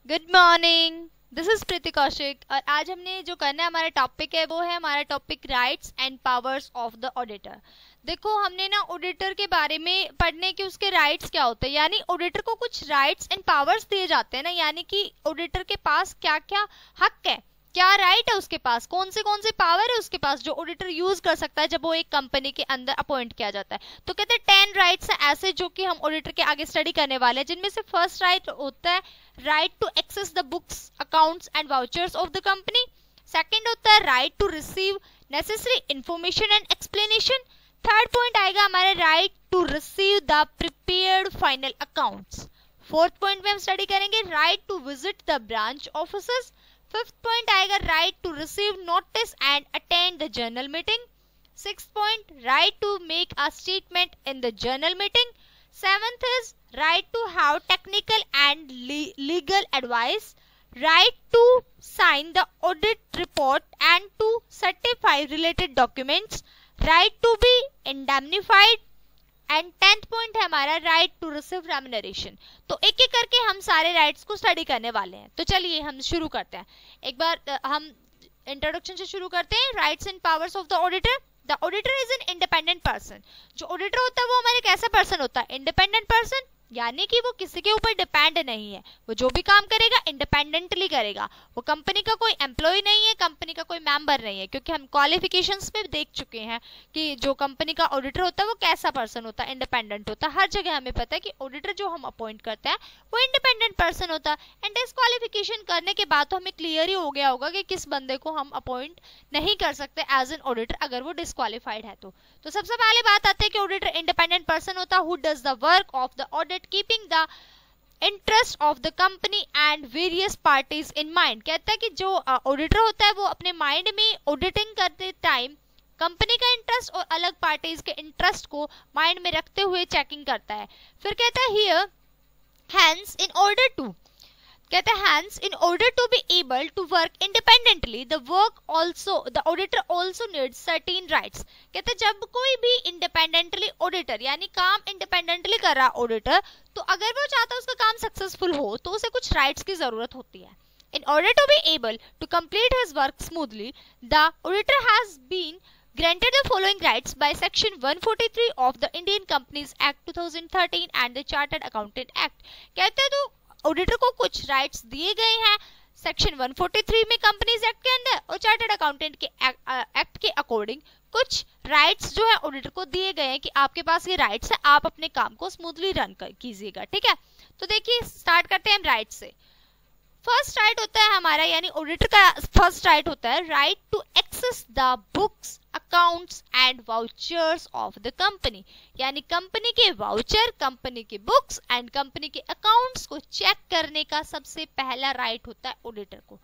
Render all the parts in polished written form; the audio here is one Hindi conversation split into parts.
गुड मॉर्निंग, दिस इज प्रीति कौशिक। और आज हमने जो करना है, हमारा टॉपिक है वो है हमारा topic rights and powers of the auditor. देखो, हमने ना ऑडिटर के बारे में पढ़ने के उसके राइट्स क्या होते हैं, यानी ऑडिटर को कुछ राइट्स एंड पावर्स दिए जाते हैं ना, यानी कि ऑडिटर के पास क्या क्या हक है, क्या राइट है उसके पास, कौन से पावर है उसके पास जो ऑडिटर यूज कर सकता है जब वो एक कंपनी के अंदर अपॉइंट किया जाता है। तो कहते हैं 10 राइट्स हैं ऐसे जो कि हम ऑडिटर के आगे स्टडी करने वाले हैं, जिनमें से फर्स्ट राइट होता है right to access the books, accounts and vouchers of the company. Second होता है right to receive necessary information and explanation. Third point आएगा हमारे right to receive the prepared final accounts. Fourth point में हम स्टडी करेंगे right to visit the branch officers. Fifth point आएगा right to receive notice and attend the general meeting. Six point right to make a statement in the general meeting. Seventh is right to have technical and legal advice, right to sign the audit report and to certify related documents, right to be indemnified, and 10th point है हमारा right to receive remuneration। तो एक एक करके हम सारे rights को स्टडी करने वाले हैं। तो चलिए हम शुरू करते हैं। एक बार हम इंट्रोडक्शन से शुरू करते हैं। Rights and powers of the auditor. The auditor is an independent person. जो ऑडिटर होता है वो हमारे कैसा पर्सन होता है? इंडिपेंडेंट पर्सन, यानी कि वो किसी के ऊपर डिपेंड नहीं है, वो जो भी काम करेगा इंडिपेंडेंटली करेगा। वो कंपनी का कोई एम्प्लॉय नहीं है, कंपनी का कोई मेंबर नहीं है, क्योंकि हम क्वालिफिकेशंस में देख चुके हैं कि जो कंपनी का ऑडिटर होता है वो कैसा पर्सन होता है, इंडिपेंडेंट होता है। हर जगह हमें पता है कि ऑडिटर जो हम अपॉइंट करते हैं वो इंडिपेंडेंट पर्सन होता है। एंड डिस्क्वालिफिकेशन करने के बाद तो हमें क्लियर ही हो गया होगा कि किस बंदे को हम अपॉइंट नहीं कर सकते एज एन ऑडिटर अगर वो डिस्क्वालिफाइड है। तो सबसे पहले बात आती है कि ऑडिटर इंडिपेंडेंट पर्सन होता है who does the work of the audit keeping the interest of the company and various parties in mind। कहता है कि जो ऑडिटर होता है वो अपने माइंड में ऑडिटिंग करते टाइम कंपनी का इंटरेस्ट और अलग पार्टीज के इंटरेस्ट को माइंड में रखते हुए चेकिंग करता है। फिर कहता है here hence in order to, कहते हैं hence in order to be able to work independently the auditor also needs certain rights। कहते हैं जब कोई भी इंडिपेंडेंटली ऑडिटर यानी काम इंडिपेंडेंटली कर रहा ऑडिटर, तो अगर वो चाहता है उसका काम सक्सेसफुल हो तो उसे कुछ राइट्स की जरूरत होती है। In order to be able to complete his work smoothly, the auditor has been granted the following rights by section 143 of the Indian Companies Act 2013 and the Chartered Accountant Act। कहते हैं तो ऑडिटर को कुछ राइट्स दिए गए हैं सेक्शन 143 में कंपनीज एक्ट के अंदर और चार्टर्ड अकाउंटेंट के एक्ट के अकॉर्डिंग कुछ राइट्स जो है ऑडिटर को दिए गए हैं कि आपके पास ये राइट्स है, आप अपने काम को स्मूथली रन कीजिएगा। ठीक है, तो देखिए स्टार्ट करते हैं हम राइट से। फर्स्ट राइट होता है हमारा, यानी ऑडिटर का फर्स्ट राइट होता है right to access the books, accounts and vouchers of the company. यानी कंपनी के वाउचर, कंपनी के बुक्स एंड कंपनी के अकाउंट्स को चेक करने का सबसे पहला राइट होता है ऑडिटर को।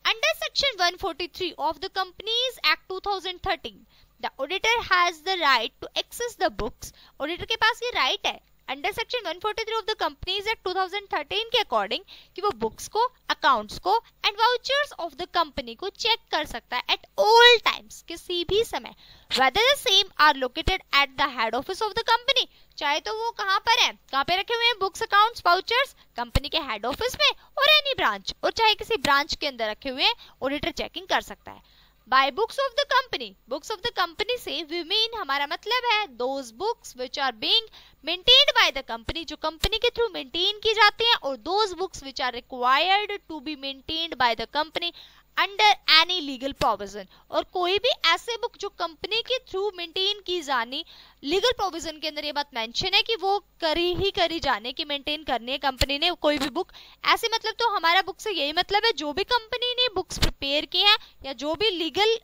Under section 143 of the companies act 2013 the auditor has the right to access the books. Auditor के पास ये राइट है under section 143 of the companies act 2013 के अकॉर्डिंग कि वो बुक्स को, अकाउंट्स को and vouchers of the company को चेक कर सकता है एट ऑल टाइम्स, किसी भी समय, whether the same are located at the head office of the company. चाहे तो वो कहाँ पर है, कहाँ पे रखे हुए हैं बुक्स, अकाउंट्स, वाउचर्स, कंपनी के हेड ऑफिस में और एनी ब्रांच, और चाहे किसी ब्रांच के अंदर रखे हुए हैं, ऑडिटर चेकिंग कर सकता है। By books of the company, books of the company से वी मीन हमारा मतलब है those books which are being maintained by the company, जो कंपनी के थ्रू मेंटेन की जाती हैं, और those books which are required to be maintained by the company under any legal provision. और कोई भी ऐसे बुक जो कंपनी के थ्रू मेंटेन की जानी, लीगल प्रोविजन के अंदर ये बात मेंशन है कि वो करी जाने की, मेंटेन करनी है कंपनी ने कोई भी बुक। ऐसे मतलब तो हमारा बुक से यही मतलब है जो भी कंपनी ने बुक्स प्रिपेयर की है या जो भी लीगल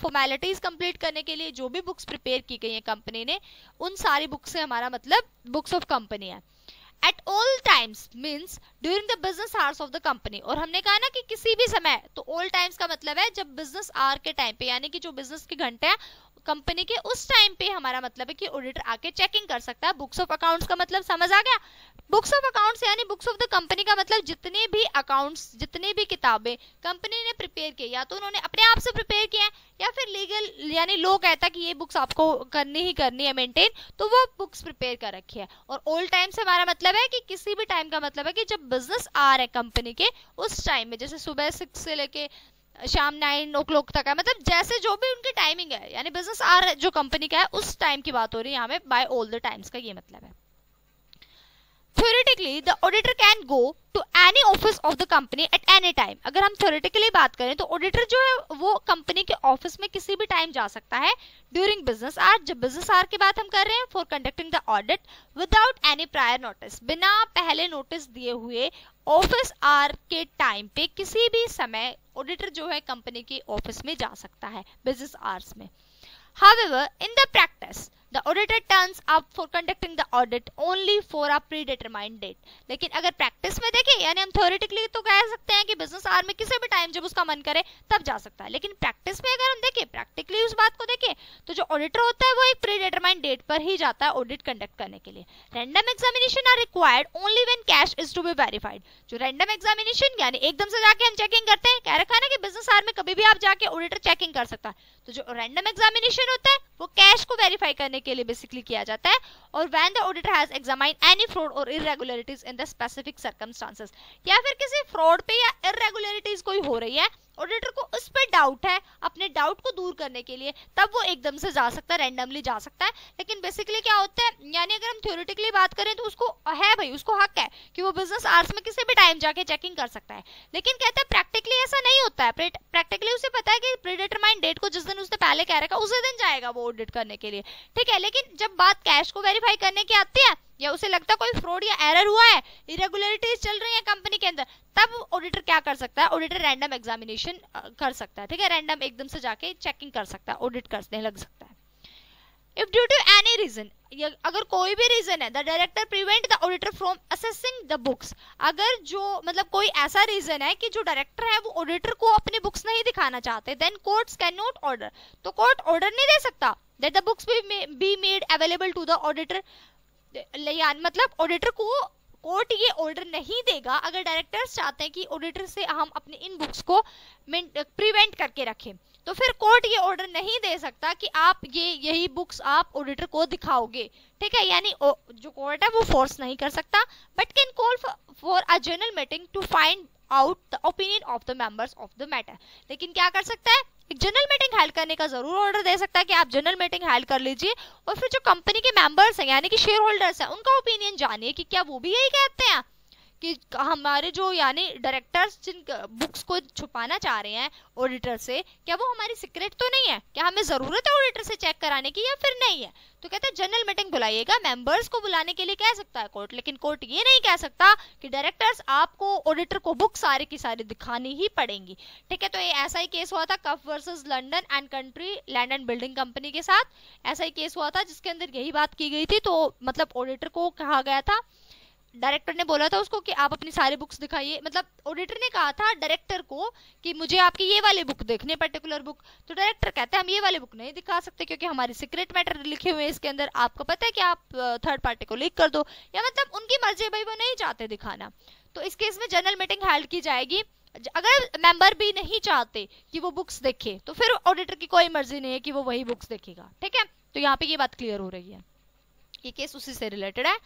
फॉर्मेलिटीज कंप्लीट करने के लिए जो भी बुक्स प्रिपेयर की गई है कंपनी ने, उन सारी बुक से हमारा मतलब बुक्स ऑफ कंपनी है। At all times means during the business hours of the company। और हमने कहा ना कि किसी भी समय, तो all times का मतलब है जब बिजनेस आवर के टाइम पे, यानी कि जो बिजनेस के घंटे हैं कंपनी के उस टाइम पे हमारा मतलब है कि ऑडिटर आके चेकिंग कर सकता है। बुक्स ऑफ अकाउंट्स का मतलब समझ आ गया। बुक्स ऑफ अकाउंट्स यानी बुक्स ऑफ द कंपनी का मतलब जितने भी अकाउंट्स, जितनी भी किताबें कंपनी ने प्रिपेयर की, या तो उन्होंने अपने आप से प्रिपेयर किया है या फिर लीगल यानी लॉ कहता है कि ये बुक्स आपको करनी ही करनी है मेंटेन, तो वो बुक्स प्रिपेयर कर रखी है। और ऑल टाइम से हमारा मतलब है कि किसी भी टाइम का मतलब है कि जब बिजनेस आ रहा है कंपनी के उस टाइम में, जैसे सुबह 6 से लेके शाम 9 o'clock तक है, मतलब जैसे जो भी उनकी टाइमिंग है, यानी बिजनेस आवर जो कंपनी का है उस टाइम की बात हो रही है यहाँ में, बाय ऑल द टाइम्स का ये मतलब है। Theoretically, the auditor can go to any office of the company at any time. अगर हम theoretically बात करें तो ऑडिटर जो है वो कंपनी के ऑफिस में किसी भी टाइम जा सकता है ड्यूरिंग बिजनेस आवर। जब बिजनेस आवर की बात हम कर रहे हैं, for conducting the audit without any prior notice, बिना पहले नोटिस दिए हुए ऑफिस आवर के टाइम पे किसी भी समय ऑडिटर जो है कंपनी के ऑफिस में जा सकता है बिजनेस आवर्स में। However, in the practice, the auditor turns up for conducting the audit only for a predetermined date. लेकिन अगर प्रैक्टिस में देखें, यानी हम थ्योरेटिकली तो कह सकते हैं कि बिजनेस आवर में किसी भी टाइम जब उसका मन करे तब जा सकता है, लेकिन प्रैक्टिस में अगर हम देखें, प्रैक्टिकली उस बात को देखें, तो जो ऑडिटर होता है वो एक प्रीडिटरमाइंड डेट पर ही जाता है ऑडिट कंडक्ट करने के लिए। Random examination are required only when cash is to be verified. जो रैंडम एग्जामिनेशन यानी एकदम से जाके हम चेकिंग करते हैं, कह रखा है ना कि बिजनेस आवर में कभी भी आप जाके ऑडिटर चेकिंग कर सकता है, तो जो रैंडम एग्जामिनेशन होता है वो कैश को वेरीफाई करने के लिए बेसिकली किया जाता है। और when the auditor has examined any fraud और irregularities in the specific circumstances, या फिर किसी फ्रॉड पे या इररेगुलरिटीज कोई हो रही है, ऑडिटर को उस पर डाउट है, अपने डाउट को दूर करने के लिए, तब वो एकदम से जा सकता है, रैंडमली जा सकता है। लेकिन बेसिकली क्या होता है, यानी अगर हम थ्योरेटिकली बात करें तो उसको है भाई, उसको हक है कि वो बिजनेस आवर्स में किसी भी टाइम जाके चेकिंग कर सकता है। लेकिन कहते हैं प्रैक्टिकली ऐसा नहीं होता है। प्रैक्टिकली उसे पता है कि प्रीडिटरमाइंड डेट को जिस दिन उसने पहले कह रखा उसी दिन जाएगा वो ऑडिट करने के लिए, ठीक है। लेकिन जब बात कैश को वेरीफाई करने की आती है, या उसे लगता है कोई फ्रॉड या एरर हुआ है, इरेगुलरिटीज चल रही है कंपनी के अंदर, तब ऑडिटर क्या कर सकता है, ऑडिटर रैंडम एग्जामिनेशन कर सकता है, ठीक है। रैंडम एकदम से जाके चेकिंग कर सकता है, ऑडिट करने लग सकता है। If due to any reason, अगर कोई भी रीजन है, the director prevent the auditor from assessing the books, अगर जो मतलब कोई ऐसा रीजन है कि जो डायरेक्टर है वो ऑडिटर को अपने बुक्स नहीं दिखाना चाहते, then courts can not order, तो कोर्ट ऑर्डर नहीं दे सकता that the books be made available to the auditor. मतलब ऑडिटर को कोर्ट ये ऑर्डर नहीं देगा अगर डायरेक्टर्स चाहते हैं कि ऑडिटर से हम अपने इन बुक्स को प्रिवेंट करके रखें, तो फिर कोर्ट ये ऑर्डर नहीं दे सकता कि आप यही बुक्स आप ऑडिटर को दिखाओगे, ठीक है। यानी जो कोर्ट है वो फोर्स नहीं कर सकता, but can call for a general meeting to find out the opinion of the members of the matter. लेकिन क्या कर सकता है, एक जनरल मीटिंग हेल्ड करने का जरूर ऑर्डर दे सकता है कि आप जनरल मीटिंग हेल्ड कर लीजिए, और फिर जो कंपनी के मेंबर्स हैं यानी कि शेयर होल्डर्स हैं उनका ओपिनियन जानिए कि क्या वो भी यही कहते हैं कि हमारे जो यानी डायरेक्टर्स जिन बुक्स को छुपाना चाह रहे हैं ऑडिटर से, क्या वो हमारी सीक्रेट तो नहीं है, क्या हमें जरूरत है ऑडिटर से चेक कराने की या फिर नहीं है। तो कहते हैं जनरल मीटिंग बुलाइएगा, मेंबर्स को बुलाने के लिए कह सकता है कोर्ट, लेकिन कोर्ट ये नहीं कह सकता कि डायरेक्टर्स आपको ऑडिटर को बुक सारी की सारी दिखानी ही पड़ेंगी, ठीक है। तो ये ऐसा ही केस हुआ था Cuff versus London and country land and building company के साथ, ऐसा ही केस हुआ था जिसके अंदर यही बात की गई थी। तो मतलब ऑडिटर को कहा गया था, डायरेक्टर ने बोला था उसको कि आप अपनी सारी बुक्स दिखाइए, मतलब ऑडिटर ने कहा था डायरेक्टर को कि मुझे आपकी ये वाली बुक देखनी है, पर्टिकुलर बुक। तो डायरेक्टर कहते हैं हम ये वाली बुक नहीं दिखा सकते क्योंकि हमारी सीक्रेट मैटर लिखे हुए हैं इसके अंदर, आपको पता है कि आप थर्ड पार्टी को लीक कर दो, या मतलब उनकी मर्जी भाई, वो नहीं चाहते दिखाना। तो इस केस में जनरल मीटिंग हेल्ड की जाएगी। अगर मेंबर भी नहीं चाहते कि वो बुक्स देखे तो फिर ऑडिटर की कोई मर्जी नहीं है कि वो वही बुक्स देखेगा, ठीक है। तो यहाँ पे ये बात क्लियर हो रही है, ये केस उसी से रिलेटेड है।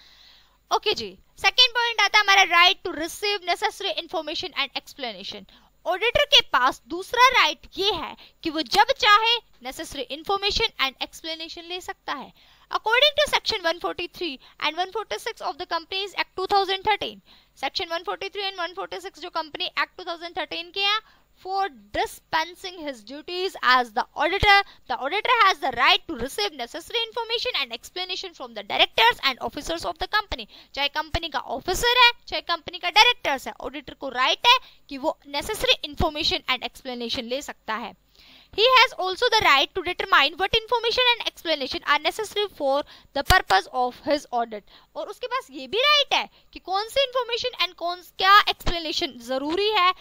ओके जी, सेकेंड पॉइंट आता है हमारा right to receive necessary information and explanation. Auditor के पास दूसरा राइट ये है कि वो जब चाहे नेसेसरी इंफॉर्मेशन एंड एक्सप्लेनेशन ले सकता है। According to section 143 and 146 of the companies act 2013, section 143 and 146 जो कंपनी एक्ट 2013 के हैं, for dispensing his duties as the auditor has the right to receive necessary information and explanation from the directors and officers of the company। चाहे कंपनी का ऑफिसर है चाहे कंपनी का डायरेक्टर्स है, ऑडिटर को राइट है कि वो नेसेसरी इंफॉर्मेशन एंड एक्सप्लेनेशन ले सकता है। He has also the right to determine what information and explanation are necessary for the purpose of his audit। और उसके पास ये भी राइट है कि कौन सी इंफॉर्मेशन एंड क्या एक्सप्लेनेशन जरूरी है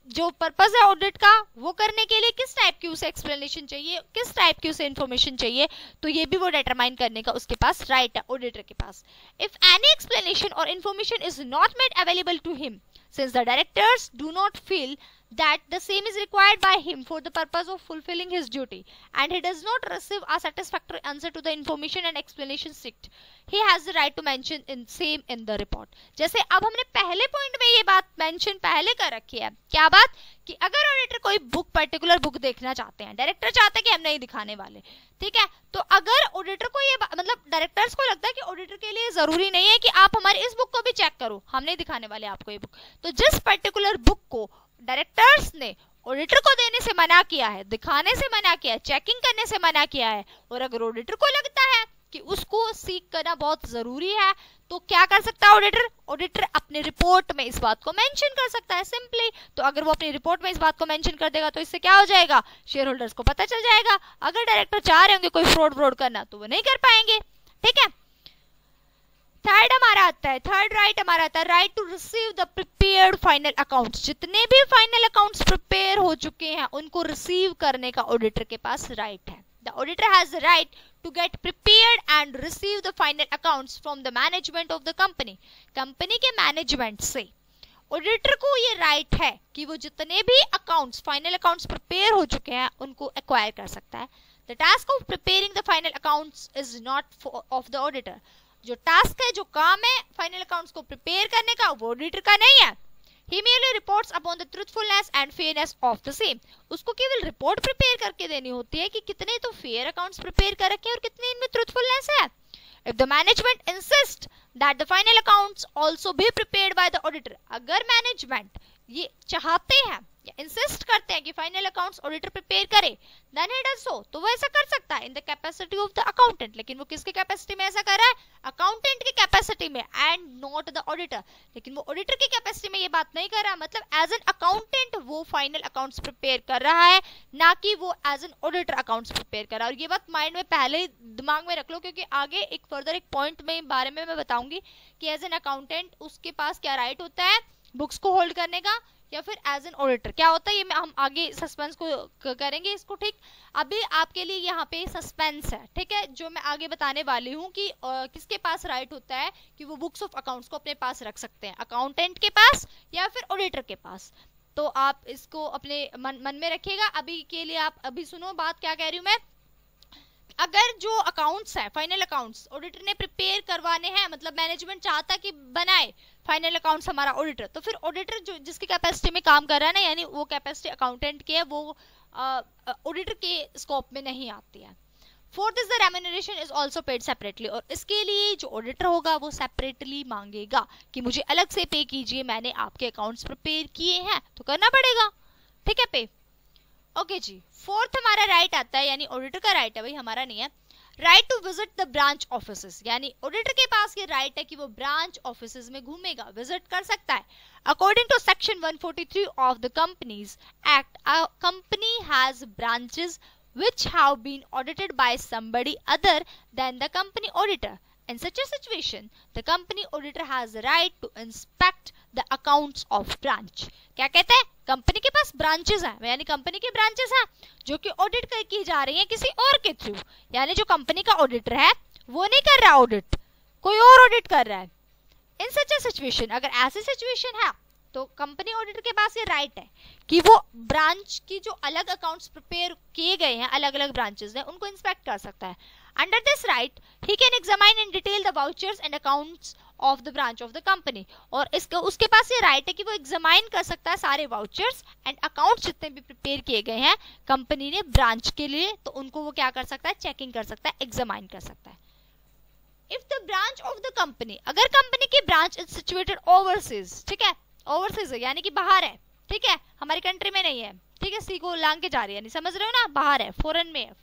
जो पर्पस है ऑडिट का वो करने के लिए किस टाइप की उसे एक्सप्लेनेशन चाहिए, किस टाइप की उसे इन्फॉर्मेशन चाहिए, तो ये भी वो डिटरमाइन करने का उसके पास राइट है ऑडिटर के पास। इफ एनी एक्सप्लेनेशन और information is not made available to him since the directors do not feel that the same is required by him for the purpose of fulfilling his duty and he does not receive a satisfactory answer to the information and explanation sought, he has the right to mention in same in the report। जैसे अब हमने पहले पॉइंट में ये बात मेंशन पहले कर रखी है, क्या बात कि अगर ऑडिटर कोई बुक पर्टिकुलर बुक देखना चाहते हैं, डायरेक्टर चाहते हैं कि हम नहीं दिखाने वाले, ठीक है, तो अगर ऑडिटर को ये मतलब डायरेक्टर्स को लगता है कि ऑडिटर के लिए जरूरी नहीं है कि आप हमारी इस बुक को भी चेक करो, हम नहीं दिखाने वाले आपको ये बुक, तो जिस पर्टिकुलर बुक को डायरेक्टर्स ने ऑडिटर को देने से मना किया है, दिखाने से मना किया है, चेकिंग करने से मना किया है, और अगर ऑडिटर को लगता है कि उसको सीख करना बहुत जरूरी है, तो क्या कर सकता है ऑडिटर, ऑडिटर अपने रिपोर्ट में इस बात को मेंशन कर सकता है सिंपली। तो अगर वो अपनी रिपोर्ट में इस बात को मेंशन कर देगा तो इससे क्या हो जाएगा, शेयर होल्डर्स को पता चल जाएगा। अगर डायरेक्टर चाह रहे होंगे कोई फ्रॉड करना तो वो नहीं कर पाएंगे, ठीक है। थर्ड हमारा आता है, थर्ड राइट हमारा आता है right to receive the prepared final accounts. जितने भी फाइनल अकाउंट्स प्रिपेयर हो चुके हैं उनको रिसीव करने का ऑडिटर के पास राइट है। The auditor has the right to get prepared and receive the final accounts from the management of the company। Company के मैनेजमेंट से ऑडिटर को ये राइट है कि वो जितने भी अकाउंट्स फाइनल अकाउंट्स प्रिपेयर हो चुके हैं उनको एक्वायर कर सकता है। The task of preparing the final accounts is not of the auditor. जो टास्क है, जो काम है फाइनल अकाउंट्स को प्रिपेयर करने का, वो ऑडिटर का नहीं है। He merely reports upon the truthfulness and fairness of the same। उसको केवल रिपोर्ट प्रिपेयर करके देनी होती है कि कितने तो फेयर अकाउंट्स प्रिपेयर कर रखे हैं और कितने इनमें ट्रूथफुलनेस है। If the management insists that the final accounts also be prepared by the auditor, अगर मैनेजमेंट ये चाहते हैं या इंसिस्ट करते हैं कि फाइनल अकाउंट्स ऑडिटर प्रिपेयर करे, देन ही डज सो, तो वो ऐसा कर सकता है in the capacity of the accountant. लेकिन वो किसके कैपेसिटी में ऐसा कर रहा है, अकाउंटेंट की कैपेसिटी में, एंड नॉट द ऑडिटर। लेकिन वो ऑडिटर की कैपेसिटी में ये बात नहीं कर रहा, मतलब एज एन अकाउंटेंट वो फाइनल अकाउंट्स प्रिपेयर कर रहा है, ना कि वो as an auditor accounts prepare कर रहा है। और ये बात माइंड में पहले दिमाग में रख लो, क्योंकि आगे एक फर्दर एक पॉइंट में बारे में मैं बताऊंगी कि एज एन अकाउंटेंट उसके पास क्या राइट होता है बुक्स को होल्ड करने का, या फिर एज एन ऑडिटर क्या होता है, ये हम आगे सस्पेंस को करेंगे इसको, ठीक। अभी आपके लिए यहाँ पे सस्पेंस है, ठीक है, जो मैं आगे बताने वाली हूँ कि किसके पास राइट होता है कि वो बुक्स ऑफ अकाउंट्स को अपने पास रख सकते हैं, अकाउंटेंट के पास या फिर ऑडिटर के पास। तो आप इसको अपने मन में रखिएगा। अभी के लिए आप अभी सुनो बात क्या कह रही हूँ मैं। अगर जो अकाउंट्स है फाइनल अकाउंट्स ऑडिटर ने प्रिपेयर करवाने हैं, मतलब मैनेजमेंट चाहता कि बनाए फाइनल अकाउंट्स हमारा ऑडिटर, तो फिर ऑडिटर जो जिसकी कैपेसिटी में काम कर रहा है ना, यानी वो कैपेसिटी अकाउंटेंट की है, वो ऑडिटर के स्कोप में नहीं आती है। Fourth is the remuneration is also paid separately, और इसके लिए जो ऑडिटर होगा वो सेपरेटली मांगेगा कि मुझे अलग से पे कीजिए, मैंने आपके अकाउंट्स प्रिपेयर किए हैं तो करना पड़ेगा, ठीक है, पे। ओके जी, फोर्थ हमारा राइट आता है, यानी ऑडिटर का राइट है, भाई हमारा नहीं है, right to visit the branch offices. यानी ऑडिटर के पास ये राइट है कि वो ब्रांच ऑफिसेस में घूमेगा, विजिट कर सकता है। According to section 143 of the companies act, a company has branches which have been audited by somebody other than the company auditor. In such a situation, the company auditor has the right to inspect the accounts of branch। क्या कहते हैं, कंपनी के पास ब्रांचेस हैं, यानी कंपनी की ब्रांचेस हैं जो कि ऑडिट की जा रही हैं किसी और के थ्रू, यानी जो कंपनी का ऑडिटर है वो नहीं कर रहा ऑडिट, कोई और ऑडिट कर रहा है। इन सच ए सिचुएशन, अगर ऐसी सिचुएशन है तो कंपनी ऑडिटर के पास ये राइट है कि वो ब्रांच की जो अलग अकाउंट्स प्रिपेयर किए गए हैं, अलग अलग ब्रांचेस हैं, उनको इंस्पेक्ट कर सकता है। Under this right he can examine in detail the vouchers and accounts of the branch of the company, और इसका उसके पास ये राइट है कि वो एग्जामाइन कर सकता है सारे वाउचर्स एंड अकाउंट्स जितने भी प्रिपेयर किए गए हैं कंपनी ने ब्रांच के लिए, तो उनको वो क्या कर सकता है, चेकिंग कर सकता है, एग्जामाइन कर सकता है। If the branch of the company, अगर कंपनी की ब्रांच इज सिचुएटेड ओवरसीज, ठीक है, ओवरसीज है यानी कि बाहर है, ठीक है, हमारी कंट्री में नहीं है, ठीक है, सी को लांग के जा रही है, नहीं समझ रहे हो ना, बाहर है, फॉरेन में है,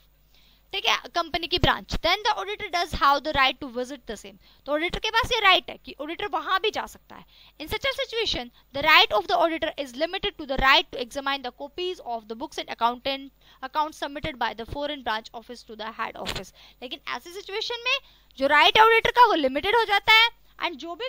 ठीक है, कंपनी की branch, then the auditor does have the right to visit the same. तो ऑडिटर के पास ये राइट है कि ऑडिटर वहां भी जा सकता है। In such a situation the right of the auditor is limited to the right to examine the copies of the books and account submitted by the foreign branch office to the head office. लेकिन ऐसी सिचुएशन में जो राइट ऑडिटर का वो लिमिटेड हो जाता है एंड जो भी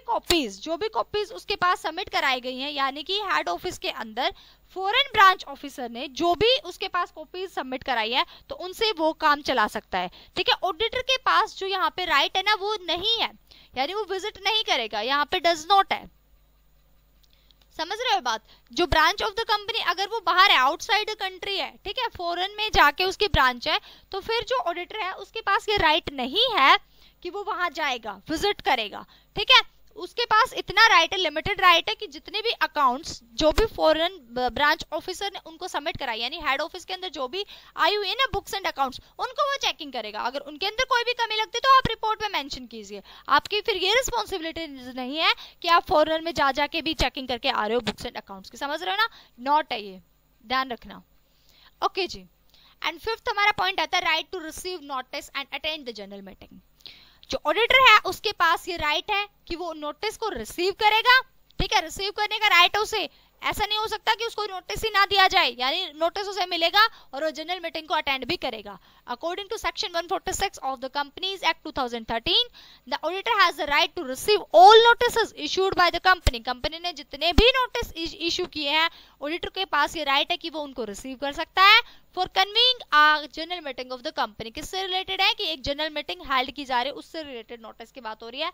कॉपीज उसके पास सबमिट कराई गई हैं, यानी कि हेड ऑफिस के अंदर फॉरेन ब्रांच ऑफिसर ने जो भी उसके पास कॉपीज सबमिट कराई है तो उनसे वो काम चला सकता है। ठीक है, ऑडिटर के पास जो यहाँ पे राइट है ना वो नहीं है, यानी वो विजिट नहीं करेगा, यहाँ पे डज नॉट है। समझ रहे हो बात? जो ब्रांच ऑफ द कंपनी अगर वो बाहर है, आउटसाइड द कंट्री है, ठीक है, फॉरेन में जाके उसकी ब्रांच है, तो फिर जो ऑडिटर है उसके पास ये राइट नहीं है कि वो वहां जाएगा, विजिट करेगा। ठीक है, उसके पास इतना राइट है, लिमिटेड राइट है कि जितने भी अकाउंट्स जो भी फॉरेन ब्रांच ऑफिसर ने उनको सबमिट कराई, यानी हेड ऑफिस के अंदर जो भी आई हुई है ना बुक्स एंड अकाउंट्स, उनको वो चेकिंग करेगा। अगर उनके अंदर कोई भी कमी लगती है तो आप रिपोर्ट में मेंशन कीजिए। आपकी फिर ये रिस्पॉन्सिबिलिटी नहीं है कि आप फॉरेन में जा जाके भी चेकिंग करके आ रहे हो बुक्स एंड अकाउंट्स की। समझ रहे हो ना? नॉट है ये, ध्यान रखना। ओके जी। एंड फिफ्थ हमारा पॉइंट आता है right to receive notice and attend the general meeting. जो ऑडिटर है उसके पास ये राइट है कि वो नोटिस को रिसीव करेगा। ठीक है, रिसीव करने का राइट है उसे, ऐसा नहीं हो सकता कि उसको नोटिस ही ना दिया जाए, यानी नोटिस उसे मिलेगा और वो जनरल मीटिंग को अटेंड भी करेगा। According to section 146 of the companies act 2013, the auditor has the right to receive all notices issued by the company. Company ने जितने भी नोटिस इशू किए हैं, ऑडिटर के पास ये राइट है कि वो उनको रिसीव कर सकता है। For convening a general meeting of the company, किससे रिलेटेड है कि एक जनरल मीटिंग हेल्ड की जा रही है, उससे रिलेटेड नोटिस की बात हो रही है।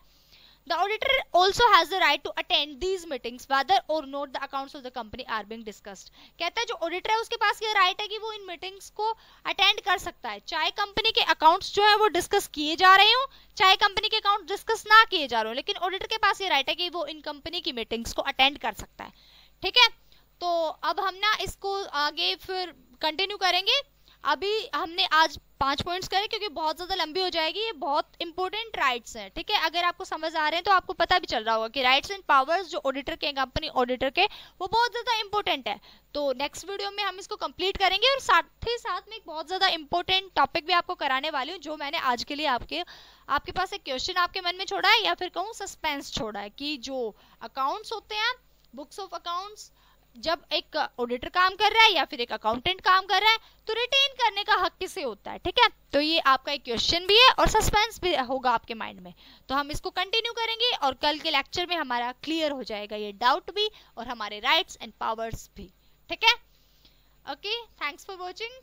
The auditor also has the right to attend these meetings whether or not the accounts of the company are being discussed। कहता है जो ऑडिटर है उसके पास ये राइट है कि वो इन मीटिंग्स को अटेंड कर सकता है, चाहे कंपनी के अकाउंट्स जो है वो डिस्कस किए जा रहे हो, चाहे कंपनी के अकाउंट डिस्कस ना किए जा रहे हो, लेकिन ऑडिटर के पास ये राइट है कि वो इन कंपनी की मीटिंग्स को अटेंड कर सकता है। ठीक है, तो अब हम ना इसको आगे फिर कंटिन्यू करेंगे। अभी हमने आज 5 पॉइंट्स करे क्योंकि बहुत ज्यादा लंबी हो जाएगी, ये बहुत इंपॉर्टेंट राइट्स हैं। ठीक है, अगर आपको समझ आ रहे हैं तो आपको पता भी चल रहा होगा कि राइट्स एंड पावर्स जो ऑडिटर के, कंपनी ऑडिटर के, वो बहुत ज्यादा इंपॉर्टेंट है। तो नेक्स्ट वीडियो में हम इसको कंप्लीट करेंगे और साथ ही साथ में एक बहुत ज्यादा इंपॉर्टेंट टॉपिक भी आपको कराने वाली हूँ, जो मैंने आज के लिए आपके पास एक क्वेश्चन आपके मन में छोड़ा है, या फिर कहूँ सस्पेंस छोड़ा है, कि जो अकाउंट्स होते हैं, बुक्स ऑफ अकाउंट्स, जब एक ऑडिटर काम कर रहा है या फिर एक अकाउंटेंट काम कर रहा है तो रिटेन करने का हक किसे होता है। ठीक है, तो ये आपका एक क्वेश्चन भी है और सस्पेंस भी होगा आपके माइंड में। तो हम इसको कंटिन्यू करेंगे और कल के लेक्चर में हमारा क्लियर हो जाएगा ये डाउट भी और हमारे राइट्स एंड पावर्स भी। ठीक है, okay, thanks for watching.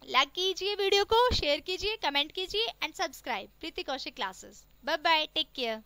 Like कीजिए वीडियो को, शेयर कीजिए, कमेंट कीजिए and subscribe Preeti Kaushik classes. Bye bye, take care.